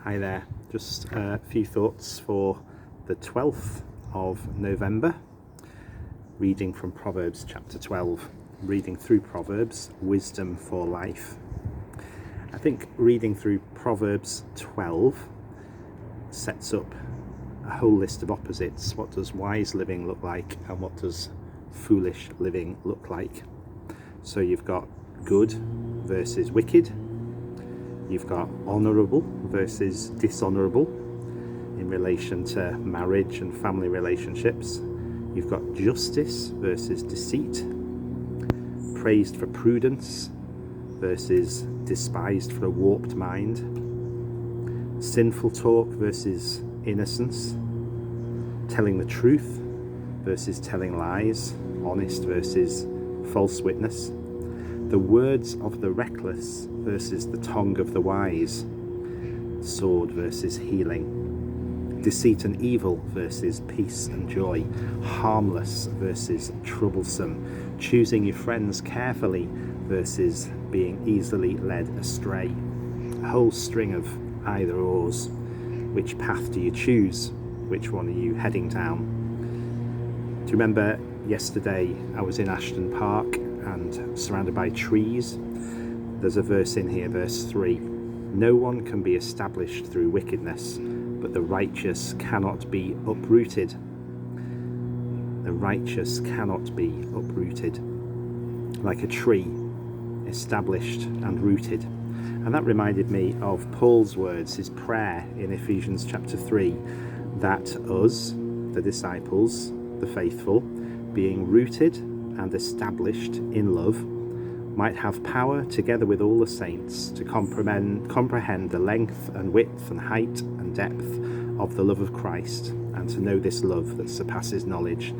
Hi there, just a few thoughts for the 12th of November, reading from Proverbs chapter 12, reading through Proverbs, wisdom for life. I think reading through Proverbs 12 sets up a whole list of opposites. What does wise living look like and what does foolish living look like? So you've got good versus wicked. You've got honourable versus dishonourable in relation to marriage and family relationships. You've got justice versus deceit, praised for prudence versus despised for a warped mind, sinful talk versus innocence, telling the truth versus telling lies, honest versus false witness, the words of the reckless versus the tongue of the wise, sword versus healing, deceit and evil versus peace and joy, harmless versus troublesome, choosing your friends carefully versus being easily led astray. A whole string of either ors. Which path do you choose? Which one are you heading down? Do you remember yesterday I was in Ashton Park and surrounded by trees? There's a verse in here, verse 3. No one can be established through wickedness, but the righteous cannot be uprooted. The righteous cannot be uprooted. Like a tree, established and rooted. And that reminded me of Paul's words, his prayer in Ephesians chapter 3, that us, the disciples, the faithful, being rooted and established in love, might have power together with all the saints to comprehend the length and width and height and depth of the love of Christ, and to know this love that surpasses knowledge,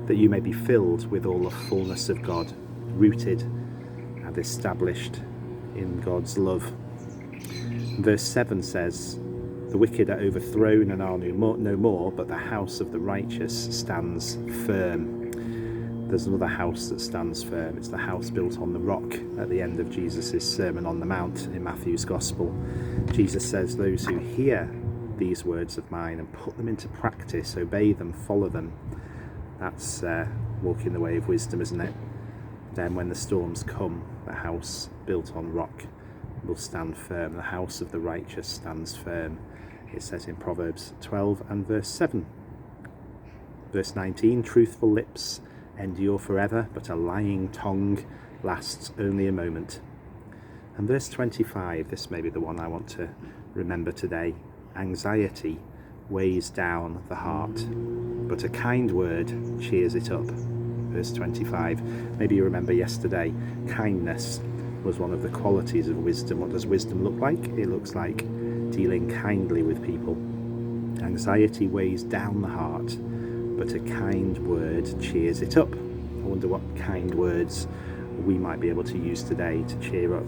that you may be filled with all the fullness of God, rooted and established in God's love. Verse 7 says, the wicked are overthrown and are no more, but the house of the righteous stands firm. There's another house that stands firm. It's the house built on the rock at the end of Jesus' Sermon on the Mount in Matthew's Gospel. Jesus says, those who hear these words of mine and put them into practice, obey them, follow them, that's walking the way of wisdom, isn't it? Then when the storms come, the house built on rock will stand firm. The house of the righteous stands firm, it says in Proverbs 12 and verse 7. Verse 19, truthful lips endure forever, but a lying tongue lasts only a moment. And verse 25, this may be the one I want to remember today. Anxiety weighs down the heart, but a kind word cheers it up. Verse 25, maybe you remember yesterday, kindness was one of the qualities of wisdom. What does wisdom look like? It looks like dealing kindly with people. Anxiety weighs down the heart, but a kind word cheers it up. I wonder what kind words we might be able to use today to cheer up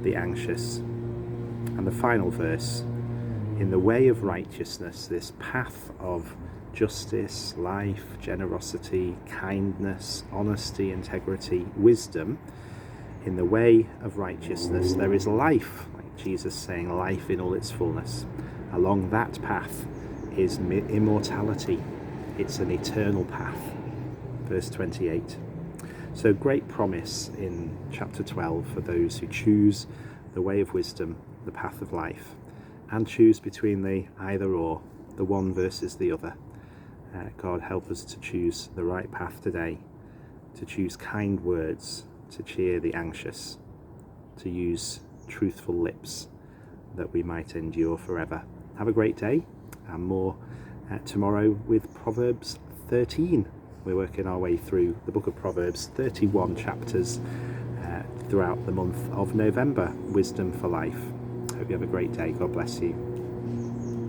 the anxious. And the final verse, in the way of righteousness, this path of justice, life, generosity, kindness, honesty, integrity, wisdom, in the way of righteousness there is life, like Jesus saying, life in all its fullness. Along that path is immortality. It's an eternal path. Verse 28. So great promise in chapter 12 for those who choose the way of wisdom, the path of life, and choose between the either or, the one versus the other. God, help us to choose the right path today, to choose kind words, to cheer the anxious, to use truthful lips, that we might endure forever. Have a great day, and more tomorrow with Proverbs 13. We're working our way through the book of Proverbs, 31 chapters throughout the month of November. Wisdom for life. Hope you have a great day. God bless you.